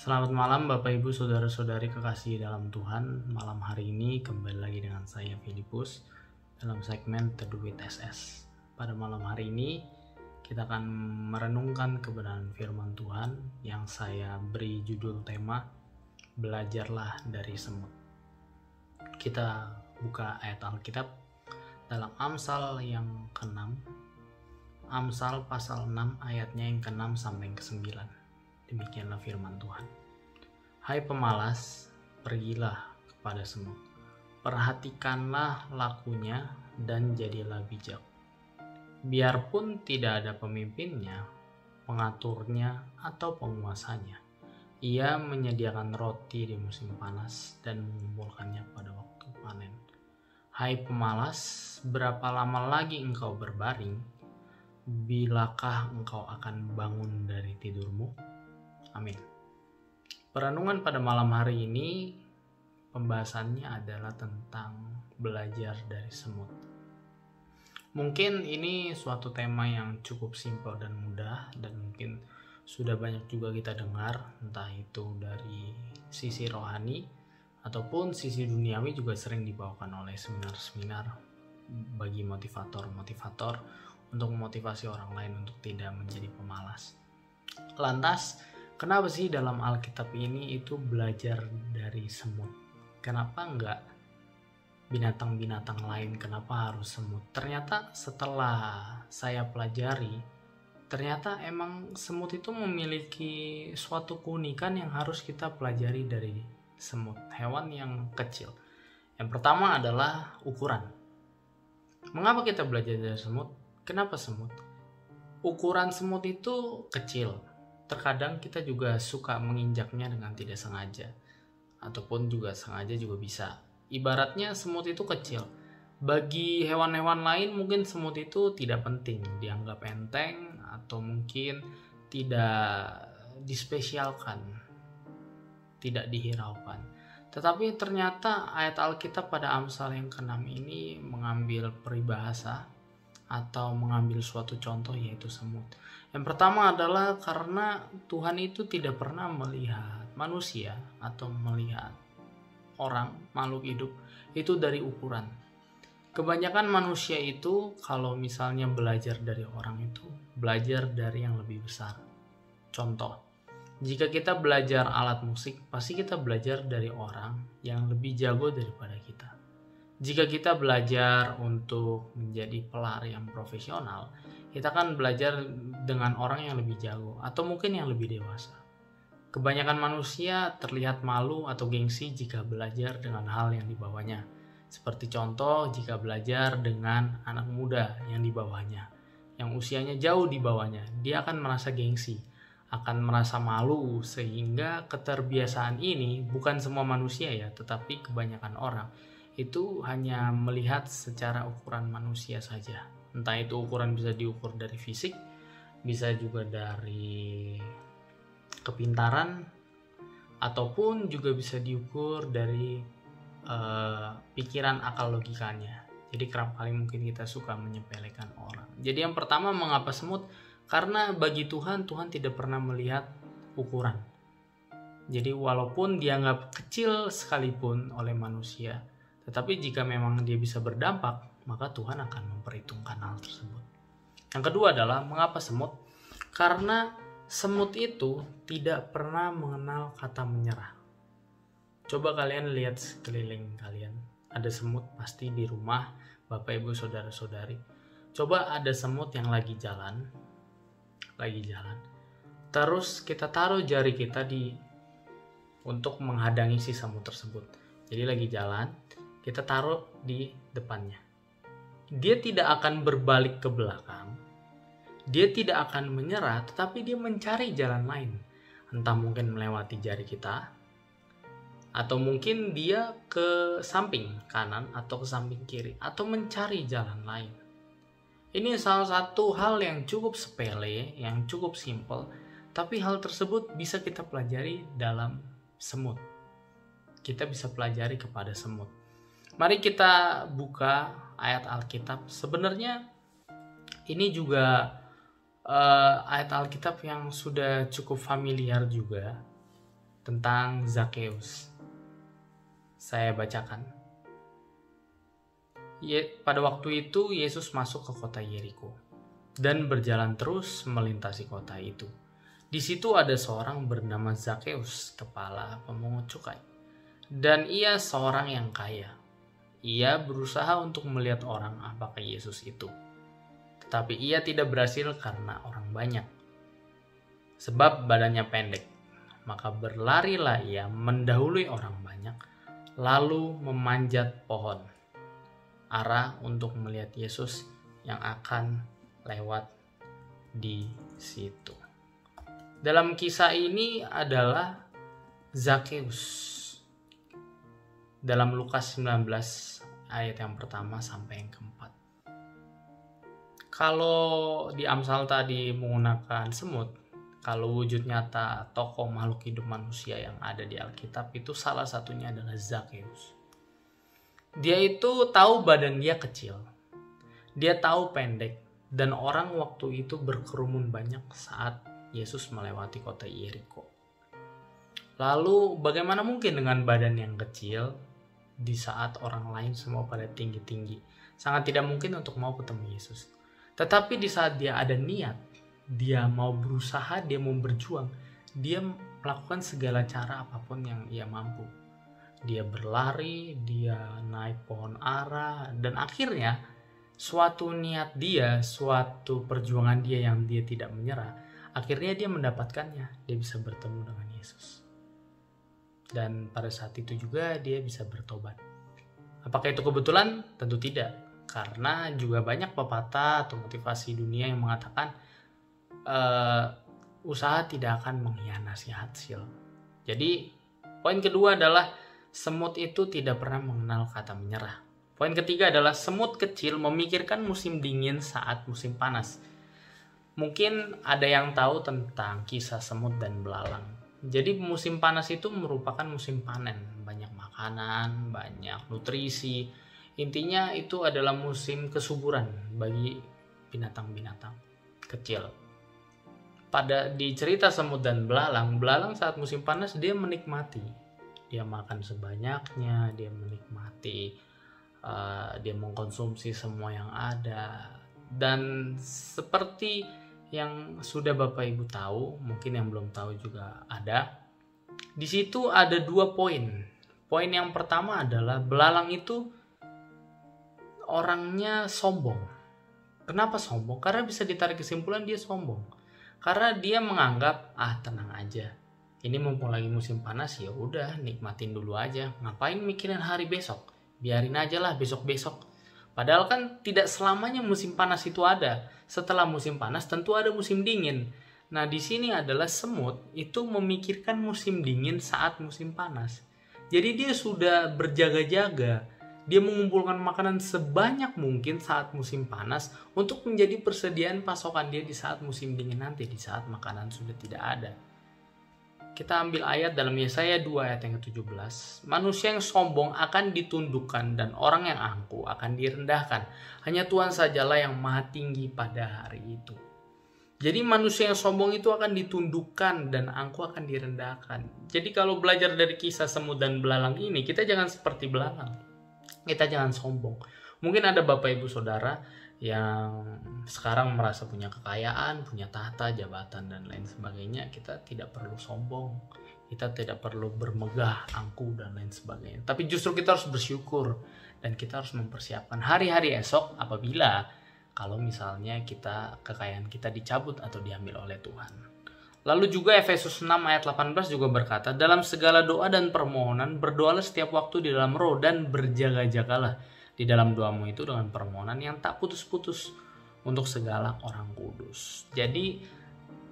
Selamat malam Bapak Ibu Saudara-saudari kekasih dalam Tuhan. Malam hari ini kembali lagi dengan saya Filipus dalam segmen Teduh with SS. Pada malam hari ini kita akan merenungkan kebenaran firman Tuhan yang saya beri judul tema Belajarlah dari semut. Kita buka ayat Alkitab dalam Amsal yang ke-6. Amsal pasal 6 ayatnya yang ke-6 sampai yang ke-9. Demikianlah firman Tuhan. Hai pemalas, pergilah kepada semut. Perhatikanlah lakunya dan jadilah bijak. Biarpun tidak ada pemimpinnya, pengaturnya, atau penguasanya, ia menyediakan roti di musim panas dan mengumpulkannya pada waktu panen. Hai pemalas, berapa lama lagi engkau berbaring? Bilakah engkau akan bangun dari tidurmu? Amin. Perenungan pada malam hari ini pembahasannya adalah tentang belajar dari semut. Mungkin ini suatu tema yang cukup simpel dan mudah, dan mungkin sudah banyak juga kita dengar, entah itu dari sisi rohani ataupun sisi duniawi juga sering dibawakan oleh seminar-seminar bagi motivator-motivator untuk memotivasi orang lain untuk tidak menjadi pemalas. Lantas, kenapa sih dalam Alkitab ini itu belajar dari semut? Kenapa enggak binatang-binatang lain? Kenapa harus semut? Ternyata setelah saya pelajari, ternyata emang semut itu memiliki suatu keunikan yang harus kita pelajari dari semut, hewan yang kecil. Yang pertama adalah ukuran. Mengapa kita belajar dari semut? Kenapa semut? Ukuran semut itu kecil. Terkadang kita juga suka menginjaknya dengan tidak sengaja, ataupun juga sengaja juga bisa. Ibaratnya semut itu kecil. Bagi hewan-hewan lain mungkin semut itu tidak penting, dianggap enteng, atau mungkin tidak dispesialkan, tidak dihiraukan. Tetapi ternyata ayat Alkitab pada Amsal yang ke-6 ini mengambil peribahasa atau mengambil suatu contoh, yaitu semut. Yang pertama adalah karena Tuhan itu tidak pernah melihat manusia atau melihat orang, makhluk hidup itu dari ukuran. Kebanyakan manusia itu kalau misalnya belajar dari orang itu, belajar dari yang lebih besar. Contoh, jika kita belajar alat musik, pasti kita belajar dari orang yang lebih jago daripada kita. Jika kita belajar untuk menjadi pelari yang profesional, kita kan belajar dengan orang yang lebih jago atau mungkin yang lebih dewasa. Kebanyakan manusia terlihat malu atau gengsi jika belajar dengan hal yang dibawanya. Seperti contoh, jika belajar dengan anak muda yang di bawahnya, yang usianya jauh di bawahnya, dia akan merasa gengsi, akan merasa malu, sehingga keterbiasaan ini bukan semua manusia ya, tetapi kebanyakan orang itu hanya melihat secara ukuran manusia saja. Entah itu ukuran bisa diukur dari fisik, bisa juga dari kepintaran, ataupun juga bisa diukur dari pikiran akal logikanya. Jadi kerap kali mungkin kita suka menyepelekan orang. Jadi yang pertama, mengapa semut? Karena bagi Tuhan, Tuhan tidak pernah melihat ukuran. Jadi walaupun dianggap kecil sekalipun oleh manusia, tetapi jika memang dia bisa berdampak, maka Tuhan akan memperhitungkan hal tersebut. Yang kedua adalah mengapa semut? Karena semut itu tidak pernah mengenal kata menyerah. Coba kalian lihat sekeliling kalian. Ada semut pasti di rumah, Bapak Ibu Saudara-saudari. Coba ada semut yang lagi jalan. Terus kita taruh jari kita untuk menghadanger si semut tersebut. Jadi lagi jalan, kita taruh di depannya. Dia tidak akan berbalik ke belakang. Dia tidak akan menyerah, tetapi dia mencari jalan lain. Entah mungkin melewati jari kita, atau mungkin dia ke samping kanan atau ke samping kiri, atau mencari jalan lain. Ini salah satu hal yang cukup sepele, yang cukup simpel, tapi hal tersebut bisa kita pelajari dalam semut. Kita bisa pelajari kepada semut. Mari kita buka ayat Alkitab. Sebenarnya ini juga ayat Alkitab yang sudah cukup familiar juga. tentang Zakheus. Saya bacakan. Pada waktu itu Yesus masuk ke kota Yeriko dan berjalan terus melintasi kota itu. Di situ ada seorang bernama Zakheus, kepala pemungut cukai. Dan ia seorang yang kaya. Ia berusaha untuk melihat orang apakah Yesus itu. Tetapi ia tidak berhasil karena orang banyak. Sebab badannya pendek. Maka berlarilah ia mendahului orang banyak, lalu memanjat pohon ara untuk melihat Yesus yang akan lewat di situ. Dalam kisah ini adalah Zakheus. Dalam Lukas 19 ayat yang pertama sampai yang keempat. Kalau di Amsal tadi menggunakan semut, kalau wujud nyata tokoh makhluk hidup manusia yang ada di Alkitab itu salah satunya adalah Zakheus. Dia itu tahu badan dia kecil. Dia tahu pendek. Dan orang waktu itu berkerumun banyak saat Yesus melewati kota Yeriko. Lalu bagaimana mungkin dengan badan yang kecil di saat orang lain semua pada tinggi-tinggi? Sangat tidak mungkin untuk mau ketemu Yesus. Tetapi di saat dia ada niat, dia mau berusaha, dia mau berjuang, dia melakukan segala cara apapun yang ia mampu. Dia berlari, dia naik pohon ara, dan akhirnya suatu niat dia, suatu perjuangan dia yang dia tidak menyerah, akhirnya dia mendapatkannya. Dia bisa bertemu dengan Yesus. Dan pada saat itu juga dia bisa bertobat. Apakah itu kebetulan? Tentu tidak. Karena juga banyak pepatah atau motivasi dunia yang mengatakan usaha tidak akan mengkhianati hasil. Jadi poin kedua adalah semut itu tidak pernah mengenal kata menyerah. Poin ketiga adalah semut kecil memikirkan musim dingin saat musim panas. Mungkin ada yang tahu tentang kisah semut dan belalang. Jadi musim panas itu merupakan musim panen. Banyak makanan, banyak nutrisi. Intinya itu adalah musim kesuburan bagi binatang-binatang kecil. Di cerita semut dan belalang saat musim panas dia menikmati. Dia makan sebanyaknya, dia menikmati, dia mengkonsumsi semua yang ada. Dan seperti yang sudah Bapak Ibu tahu, mungkin yang belum tahu juga ada. Di situ ada 2 poin. Poin yang pertama adalah belalang itu orangnya sombong. Kenapa sombong? Karena bisa ditarik kesimpulan dia sombong. Karena dia menganggap, tenang aja. Ini mumpung lagi musim panas, ya udah nikmatin dulu aja. Ngapain mikirin hari besok? Biarin aja lah besok-besok. Padahal kan tidak selamanya musim panas itu ada. Setelah musim panas tentu ada musim dingin. Nah, di sini adalah semut itu memikirkan musim dingin saat musim panas. Jadi dia sudah berjaga-jaga. Dia mengumpulkan makanan sebanyak mungkin saat musim panas untuk menjadi persediaan pasokan dia di saat musim dingin nanti, di saat makanan sudah tidak ada. Kita ambil ayat dalam Yesaya 2 ayat yang ke-17. Manusia yang sombong akan ditundukkan dan orang yang angkuh akan direndahkan. Hanya Tuhan sajalah yang maha tinggi pada hari itu. Jadi manusia yang sombong itu akan ditundukkan dan angkuh akan direndahkan. Jadi kalau belajar dari kisah semut dan belalang ini, kita jangan seperti belalang. Kita jangan sombong. Mungkin ada Bapak Ibu Saudara yang sekarang merasa punya kekayaan, punya tahta, jabatan, dan lain sebagainya. Kita tidak perlu sombong. Kita tidak perlu bermegah, angkuh, dan lain sebagainya. Tapi justru kita harus bersyukur. Dan kita harus mempersiapkan hari-hari esok apabila kalau misalnya kekayaan kita dicabut atau diambil oleh Tuhan. Lalu juga Efesus 6 ayat 18 juga berkata, dalam segala doa dan permohonan berdoalah setiap waktu di dalam roh dan berjaga-jagalah di dalam doamu itu dengan permohonan yang tak putus-putus untuk segala orang kudus. Jadi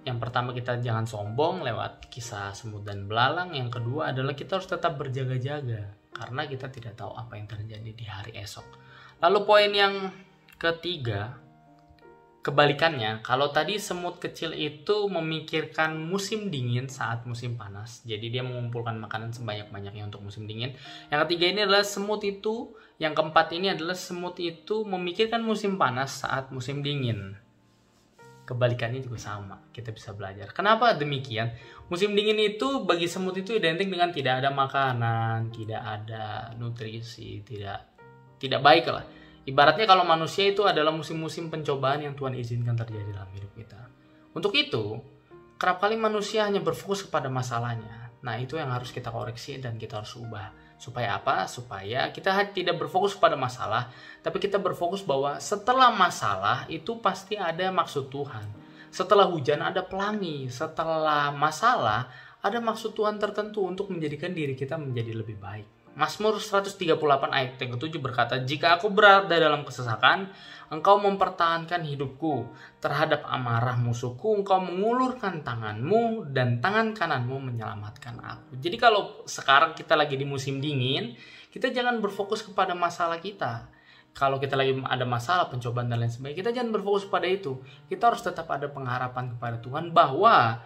yang pertama kita jangan sombong lewat kisah semut dan belalang. Yang kedua adalah kita harus tetap berjaga-jaga karena kita tidak tahu apa yang terjadi di hari esok. Lalu poin yang ketiga, kebalikannya, kalau tadi semut kecil itu memikirkan musim dingin saat musim panas. Jadi dia mengumpulkan makanan sebanyak-banyaknya untuk musim dingin. Yang ketiga ini adalah yang keempat ini adalah semut itu memikirkan musim panas saat musim dingin. kebalikannya juga sama, kita bisa belajar. Kenapa demikian? Musim dingin itu bagi semut itu identik dengan tidak ada makanan, tidak ada nutrisi, tidak baik lah. Ibaratnya kalau manusia itu adalah musim-musim pencobaan yang Tuhan izinkan terjadi dalam hidup kita. Untuk itu, kerap kali manusia hanya berfokus kepada masalahnya. Nah, itu yang harus kita koreksi dan kita harus ubah. Supaya apa? Supaya kita tidak berfokus pada masalah, tapi kita berfokus bahwa setelah masalah itu pasti ada maksud Tuhan. Setelah hujan ada pelangi, setelah masalah ada maksud Tuhan tertentu untuk menjadikan diri kita menjadi lebih baik. Mazmur 138 ayat yang ke-7 berkata, "Jika aku berada dalam kesesakan, Engkau mempertahankan hidupku. Terhadap amarah musuhku, Engkau mengulurkan tanganmu dan tangan kananmu menyelamatkan aku." Jadi kalau sekarang kita lagi di musim dingin, kita jangan berfokus kepada masalah kita. Kalau kita lagi ada masalah, pencobaan dan lain sebagainya, kita jangan berfokus pada itu. Kita harus tetap ada pengharapan kepada Tuhan bahwa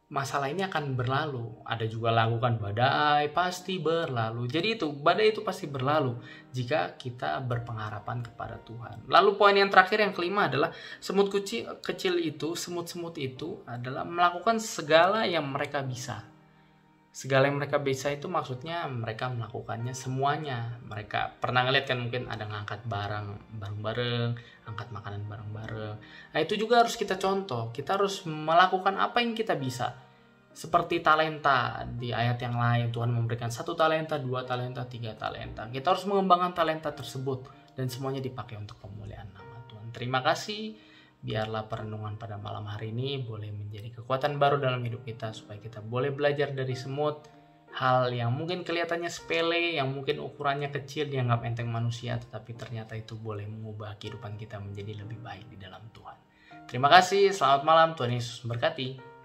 masalah ini akan berlalu. Ada juga lagu kan, badai pasti berlalu. Jadi itu, badai itu pasti berlalu jika kita berpengharapan kepada Tuhan. Lalu poin yang terakhir, yang kelima adalah semut kecil itu, semut-semut itu adalah melakukan segala yang mereka bisa. Segala yang mereka bisa itu maksudnya mereka melakukannya semuanya. Mereka pernah ngeliat kan, mungkin ada ngangkat barang bareng-bareng, angkat makanan bareng-bareng. Nah itu juga harus kita contoh. Kita harus melakukan apa yang kita bisa. Seperti talenta di ayat yang lain, Tuhan memberikan 1 talenta, 2 talenta, 3 talenta. Kita harus mengembangkan talenta tersebut dan semuanya dipakai untuk kemuliaan nama Tuhan. Terima kasih. Biarlah perenungan pada malam hari ini boleh menjadi kekuatan baru dalam hidup kita, supaya kita boleh belajar dari semut hal yang mungkin kelihatannya sepele, yang mungkin ukurannya kecil, dianggap enteng manusia, tetapi ternyata itu boleh mengubah kehidupan kita menjadi lebih baik di dalam Tuhan. Terima kasih, selamat malam, Tuhan Yesus memberkati.